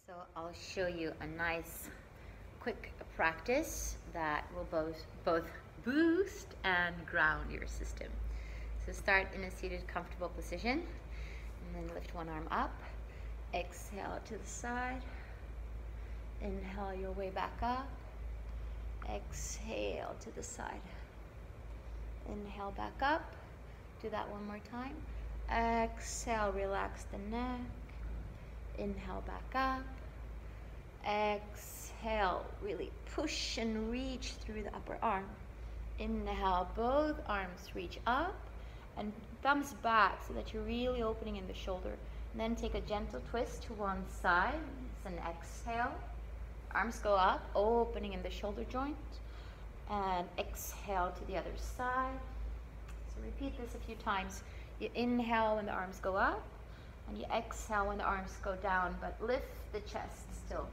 So I'll show you a nice quick practice that will both boost and ground your system. So start in a seated comfortable position and then lift one arm up. Exhale to the side. Inhale your way back up. Exhale to the side. Inhale back up. Do that one more time. Exhale, relax the neck. Inhale back up. Exhale, really push and reach through the upper arm. Inhale, both arms reach up and thumbs back so that you're really opening in the shoulder. And then take a gentle twist to one side. It's an exhale. Arms go up, opening in the shoulder joint. And exhale to the other side. So repeat this a few times. You inhale when the arms go up, and you exhale when the arms go down, but lift the chest still.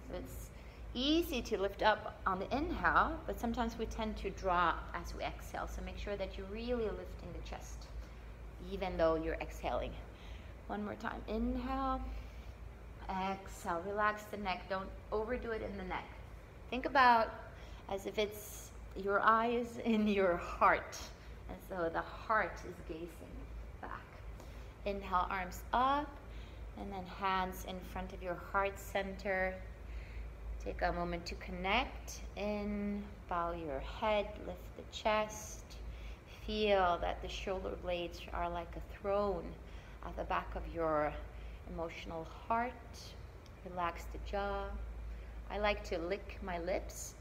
So it's easy to lift up on the inhale, but sometimes we tend to drop as we exhale. So make sure that you're really lifting the chest, even though you're exhaling. One more time. Inhale, exhale. Relax the neck. Don't overdo it in the neck. Think about as if it's your eyes in your heart. And so the heart is gazing back. Inhale, arms up, and then hands in front of your heart center. Take a moment to connect. In, bow your head, lift the chest. Feel that the shoulder blades are like a throne at the back of your emotional heart. Relax the jaw. I like to lick my lips.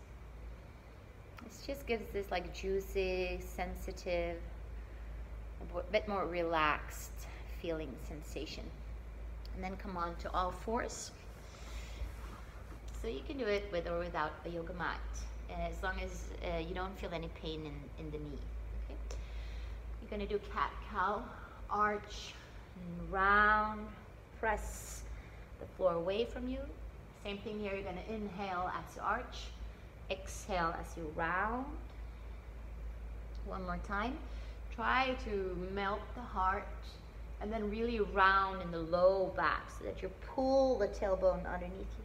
This just gives this like juicy, sensitive, a bit more relaxed feeling sensation. And then come on to all fours. So you can do it with or without a yoga mat, as long as you don't feel any pain in the knee. Okay? You're going to do cat-cow, arch, and round, press the floor away from you. Same thing here, you're going to inhale as you arch, exhale as you round. One more time. Try to melt the heart and then really round in the low back so that you pull the tailbone underneath you.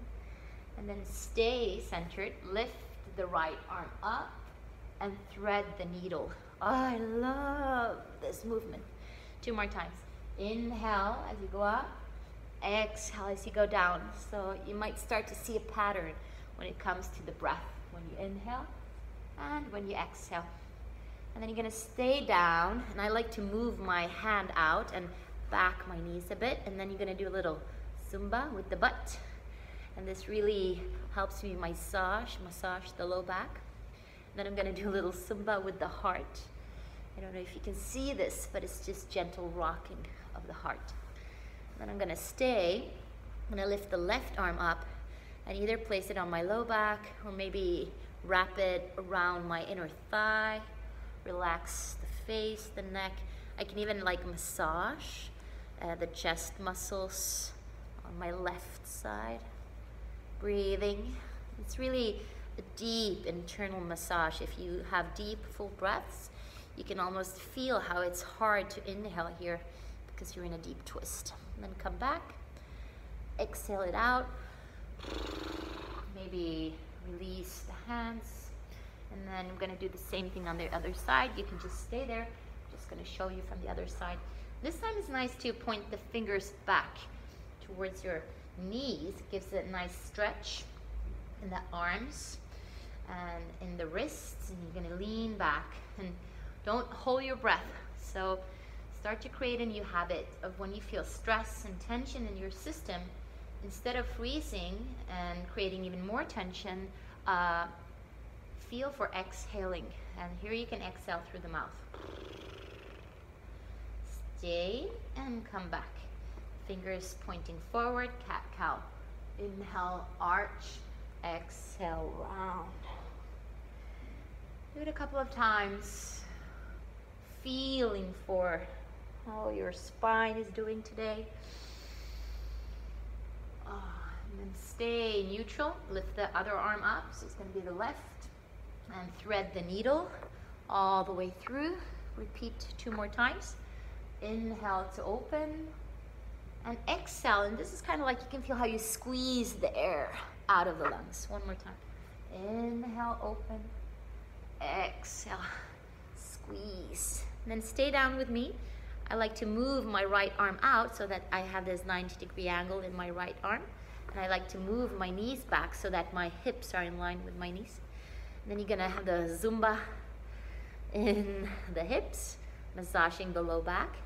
And then stay centered. Lift the right arm up and thread the needle. Oh, I love this movement. Two more times. Inhale as you go up. Exhale as you go down. So you might start to see a pattern when it comes to the breath. When you inhale and when you exhale. And then you're going to stay down. And I like to move my hand out and back my knees a bit. And then you're going to do a little Zumba with the butt. And this really helps me massage the low back. And then I'm going to do a little Zumba with the heart. I don't know if you can see this, but it's just gentle rocking of the heart. Then I'm going to stay. I'm going to lift the left arm up and either place it on my low back or maybe wrap it around my inner thigh. Relax the face, the neck. I can even like massage the chest muscles on my left side. Breathing. It's really a deep internal massage. If you have deep, full breaths, you can almost feel how it's hard to inhale here because you're in a deep twist. And then come back, exhale it out. Maybe release the hands. And then I'm going to do the same thing on the other side. You can just stay there. I'm just going to show you from the other side. This time it's nice to point the fingers back towards your knees. It gives it a nice stretch in the arms and in the wrists. And you're going to lean back. And don't hold your breath. So start to create a new habit of when you feel stress and tension in your system, instead of freezing and creating even more tension, feel for exhaling. And here you can exhale through the mouth. Stay and come back. Fingers pointing forward, cat-cow. Inhale, arch. Exhale, round. Do it a couple of times. Feeling for how your spine is doing today. And then stay neutral. Lift the other arm up, so it's going to be the left. And thread the needle all the way through. Repeat 2 more times. Inhale to open. And exhale, and this is kind of like you can feel how you squeeze the air out of the lungs. One more time. Inhale, open. Exhale, squeeze. And then stay down with me. I like to move my right arm out so that I have this 90-degree angle in my right arm. And I like to move my knees back so that my hips are in line with my knees. And then you're gonna have the Zumba in the hips, massaging the low back.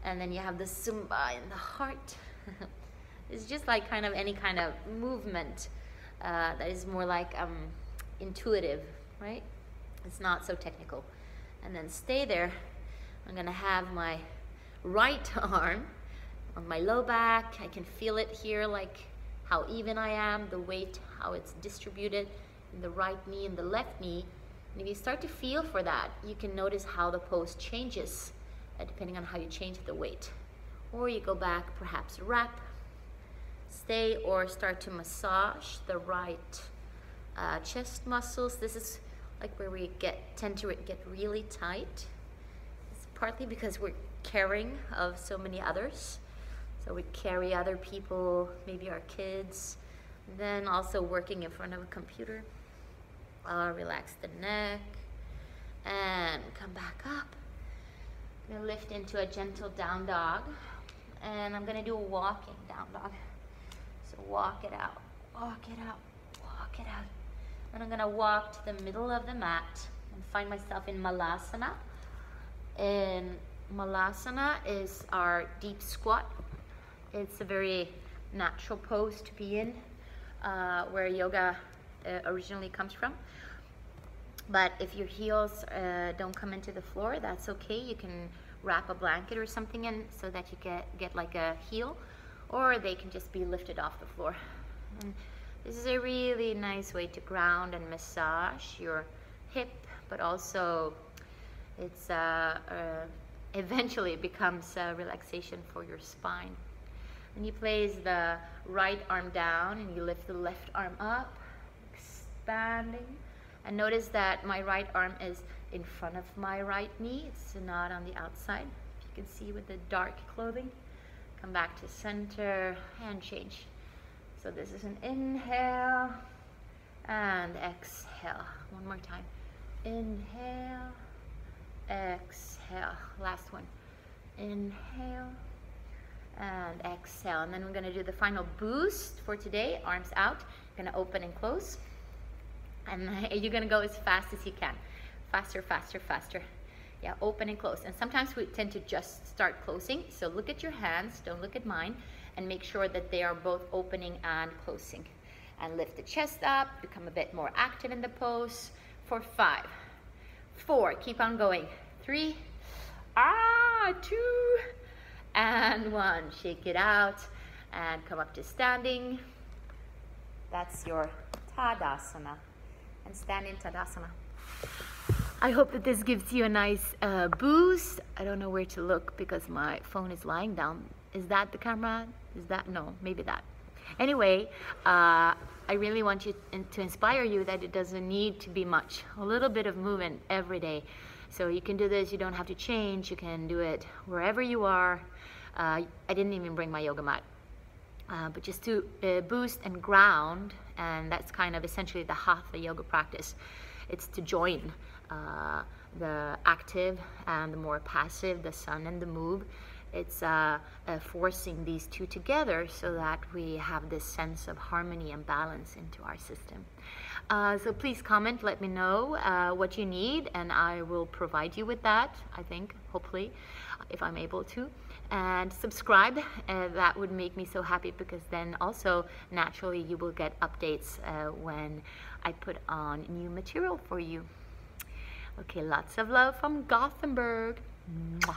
And then you have the Zumba in the heart. It's just like kind of any kind of movement that is more like intuitive, right? It's not so technical. And then stay there. I'm gonna have my right arm on my low back. I can feel it here, like how even I am, the weight, how it's distributed in the right knee and the left knee. And if you start to feel for that, you can notice how the pose changes depending on how you change the weight. Or you go back, perhaps wrap, stay, or start to massage the right chest muscles. This is like where we tend to get really tight. It's partly because we're caring of so many others. So we carry other people, maybe our kids, then also working in front of a computer. Relax the neck and come back up. I'm gonna lift into a gentle down dog, and I'm gonna do a walking down dog. So walk it out, walk it out, walk it out. And I'm gonna walk to the middle of the mat and find myself in Malasana. And Malasana is our deep squat. It's a very natural pose to be in, where yoga originally comes from. But if your heels don't come into the floor, that's okay. You can wrap a blanket or something in so that you get like a heel, or they can just be lifted off the floor. And this is a really nice way to ground and massage your hip, but also it's eventually it becomes a relaxation for your spine. And you place the right arm down and you lift the left arm up, expanding. And notice that my right arm is in front of my right knee. It's not on the outside. You can see with the dark clothing. Come back to center and change. So this is an inhale and exhale. One more time. Inhale, exhale. Last one. Inhale and exhale. And then we're going to do the final boost for today. Arms out. Going to open and close. And you're going to go as fast as you can. Faster, faster, faster. Yeah, open and close. And sometimes we tend to just start closing. So look at your hands. Don't look at mine. And make sure that they are both opening and closing. And lift the chest up. Become a bit more active in the pose. For 5, 4. Keep on going. 3, 2, and 1. Shake it out. And come up to standing. That's your Tadasana. And stand in Tadasana. I hope that this gives you a nice boost. I don't know where to look because my phone is lying down. Is that the camera? Is that? No, maybe that. Anyway, I really want you to inspire you that it doesn't need to be much. A little bit of movement every day. So you can do this. You don't have to change. You can do it wherever you are. I didn't even bring my yoga mat. But just to boost and ground, and that's kind of essentially the hatha yoga practice. It's to join the active and the more passive, the sun and the move. It's forcing these two together so that we have this sense of harmony and balance into our system. So please comment, let me know what you need, and I will provide you with that, I think, hopefully, if I'm able to. And subscribe, that would make me so happy, because then also naturally you will get updates when I put on new material for you. Okay, lots of love from Gothenburg. Mwah.